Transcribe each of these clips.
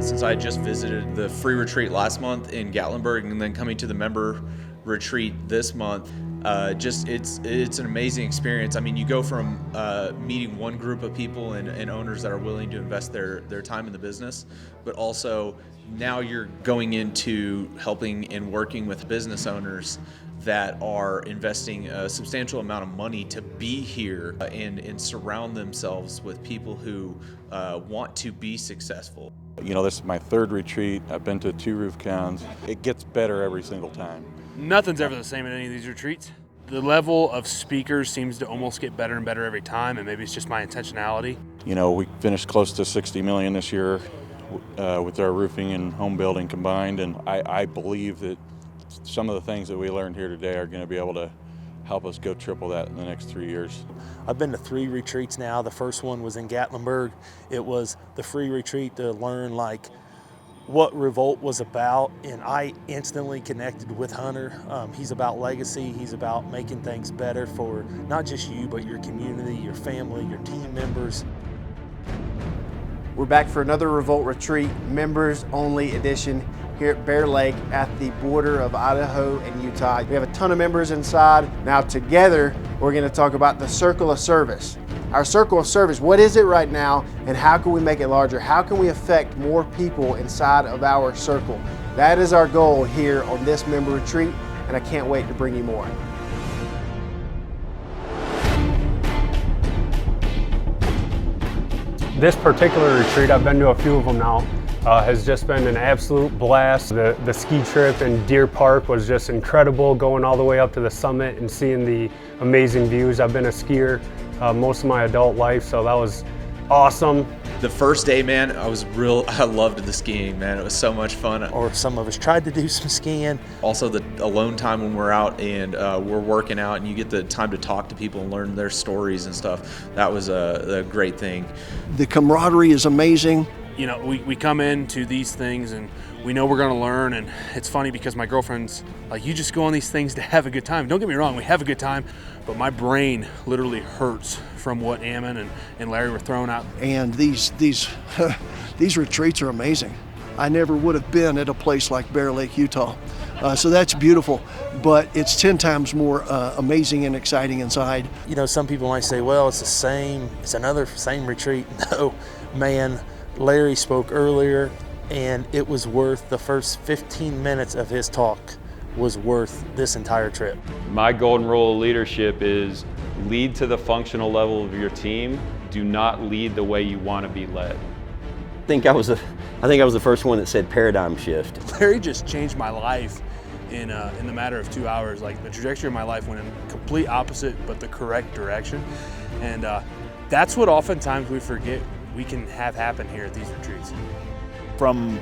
since I just visited the free retreat last month in Gatlinburg and then coming to the member retreat this month, it's an amazing experience. I mean, you go from meeting one group of people and owners that are willing to invest their time in the business, but also now you're going into helping and working with business owners that are investing a substantial amount of money to be here and surround themselves with people who want to be successful. You know, this is my third retreat. I've been to 2 roof cons. It gets better every single time. Nothing's ever the same at any of these retreats. The level of speakers seems to almost get better and better every time, and maybe it's just my intentionality. You know, we finished close to $60 million this year with our roofing and home building combined, and I believe that some of the things that we learned here today are going to be able to help us go triple that in the next 3 years. I've been to 3 retreats now. The first one was in Gatlinburg. It was the free retreat to learn what Revolt was about, and I instantly connected with Hunter. He's about legacy. He's about making things better for not just you, but your community, your family, your team members. We're back for another Revolt Retreat, members only edition here at Bear Lake at the border of Idaho and Utah. We have a ton of members inside. Now together, we're going to talk about the circle of service. Our circle of service, what is it right now and how can we make it larger? How can we affect more people inside of our circle? That is our goal here on this member retreat, and I can't wait to bring you more. This particular retreat, I've been to a few of them now, has just been an absolute blast. The ski trip in Deer Park was just incredible, going all the way up to the summit and seeing the amazing views. I've been a skier most of my adult life, so that was awesome. The first day, man, I loved the skiing, man. It was so much fun. Or some of us tried to do some skiing. Also the alone time when we're out and we're working out and you get the time to talk to people and learn their stories and stuff. That was a great thing. The camaraderie is amazing. You know, we come into these things and we know we're gonna learn, and it's funny because my girlfriend's like, you just go on these things to have a good time. Don't get me wrong, we have a good time, but my brain literally hurts from what Ammon and Larry were throwing out. And these retreats are amazing. I never would have been at a place like Bear Lake, Utah. So that's beautiful, but it's 10 times more amazing and exciting inside. You know, some people might say, well, it's another same retreat. No, man, Larry spoke earlier, and it was worth the first 15 minutes of his talk was worth this entire trip. My golden rule of leadership is lead to the functional level of your team. Do not lead the way you want to be led. I think I was the first one that said paradigm shift. Larry just changed my life in the matter of 2 hours. Like, the trajectory of my life went in complete opposite but the correct direction, and that's what oftentimes we forget we can have happen here at these retreats. From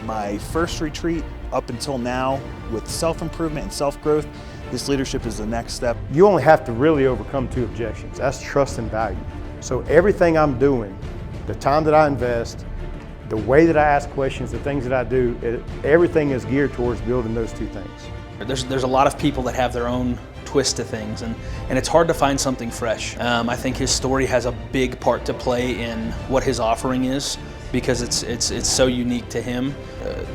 my first retreat up until now, with self-improvement and self-growth, this leadership is the next step. You only have to really overcome 2 objections. That's trust and value. So everything I'm doing, the time that I invest, the way that I ask questions, the things that I do, everything is geared towards building those 2 things. There's a lot of people that have their own twist to things, and it's hard to find something fresh. I think his story has a big part to play in what his offering is, because it's so unique to him.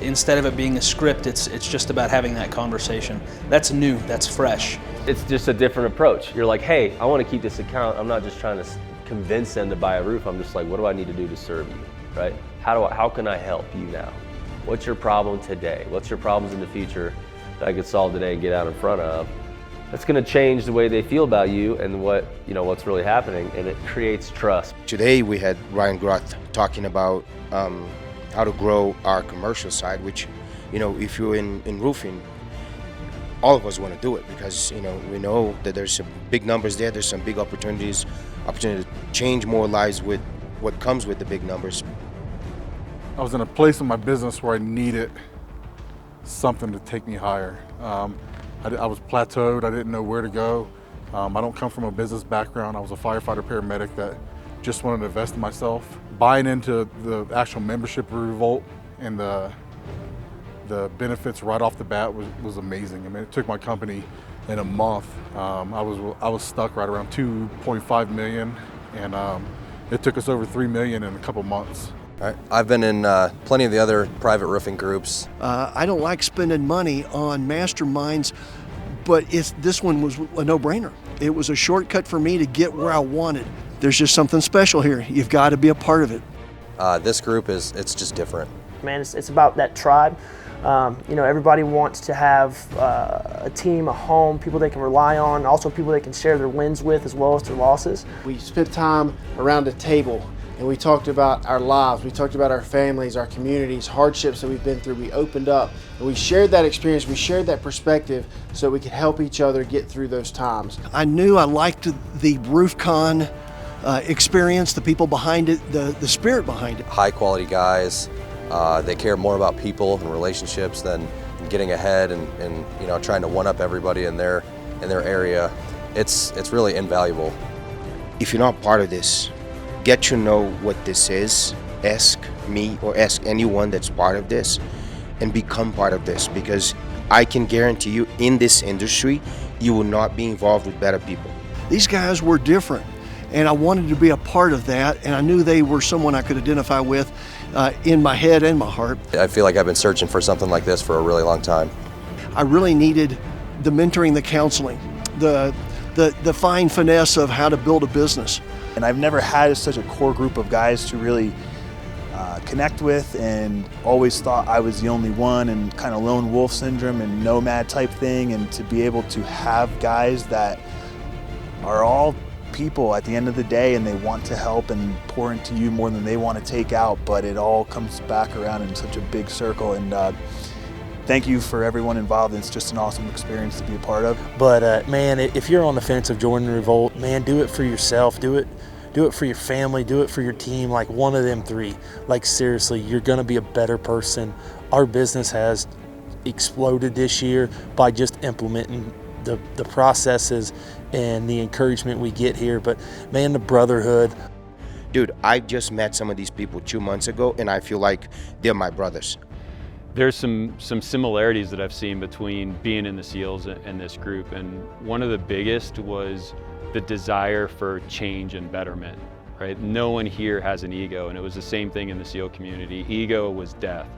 Instead of it being a script, it's just about having that conversation. That's new, that's fresh. It's just a different approach. You're like, hey, I want to keep this account. I'm not just trying to convince them to buy a roof. I'm just like, what do I need to do to serve you, right? How can I help you now? What's your problem today? What's your problems in the future that I could solve today and get out in front of? That's going to change the way they feel about you and what's really happening, and it creates trust. Today we had Ryan Groth talking about how to grow our commercial side, which, you know, if you're in roofing, all of us want to do it because, you know, we know that there's some big numbers there, there's some big opportunity to change more lives with what comes with the big numbers. I was in a place in my business where I needed something to take me higher. I was plateaued, I didn't know where to go. I don't come from a business background. I was a firefighter paramedic that just wanted to invest in myself. Buying into the actual membership of Revolt and the benefits right off the bat was amazing. I mean, it took my company in a month. I was stuck right around 2.5 million, and it took us over 3 million in a couple months. I've been in plenty of the other private roofing groups. I don't like spending money on masterminds, but this one was a no-brainer. It was a shortcut for me to get where I wanted. There's just something special here. You've got to be a part of it. This group it's just different. Man, it's about that tribe. Everybody wants to have a team, a home, people they can rely on, also people they can share their wins with as well as their losses. We spent time around a table and we talked about our lives, we talked about our families, our communities, hardships that we've been through. We opened up and we shared that experience, we shared that perspective so we could help each other get through those times. I knew I liked the RoofCon experience, the people behind it, the spirit behind it. High quality guys. They care more about people and relationships than getting ahead and trying to one up everybody in their area. It's really invaluable. If you're not part of this, get to know what this is. Ask me or ask anyone that's part of this and become part of this, because I can guarantee you in this industry, you will not be involved with better people. These guys were different, and I wanted to be a part of that, and I knew they were someone I could identify with in my head and my heart. I feel like I've been searching for something like this for a really long time. I really needed the mentoring, the counseling, the fine finesse of how to build a business. And I've never had such a core group of guys to really connect with, and always thought I was the only one, and kind of lone wolf syndrome and nomad type thing, and to be able to have guys that are all people at the end of the day and they want to help and pour into you more than they want to take out, but it all comes back around in such a big circle. And thank you for everyone involved. It's just an awesome experience to be a part of. But man, if you're on the fence of joining Revolt, man, do it for yourself. Do it for your family. Do it for your team. Like one of them three. Like seriously, you're going to be a better person. Our business has exploded this year by just implementing the processes and the encouragement we get here. But man, the brotherhood. Dude, I just met some of these people 2 months ago and I feel like they're my brothers. There's some similarities that I've seen between being in the SEALs and this group, and one of the biggest was the desire for change and betterment, right? No one here has an ego, and it was the same thing in the SEAL community. Ego was death.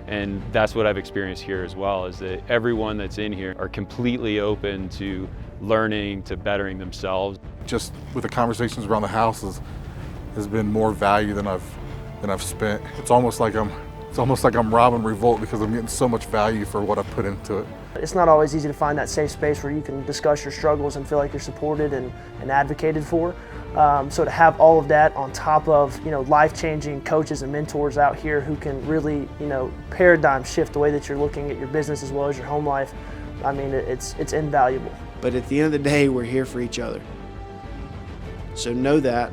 And that's what I've experienced here as well, is that everyone that's in here are completely open to learning, to bettering themselves. Just with the conversations around the house has been more value than I've spent. It's almost like I'm robbing Revolt because I'm getting so much value for what I put into it. It's not always easy to find that safe space where you can discuss your struggles and feel like you're supported and advocated for. So to have all of that on top of life-changing coaches and mentors out here who can really paradigm shift the way that you're looking at your business as well as your home life, I mean it's invaluable. But at the end of the day, we're here for each other. So know that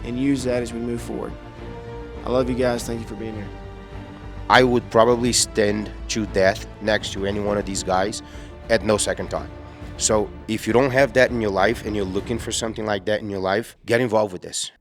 and use that as we move forward. I love you guys. Thank you for being here. I would probably stand to death next to any one of these guys at no second thought. So if you don't have that in your life and you're looking for something like that in your life, get involved with this.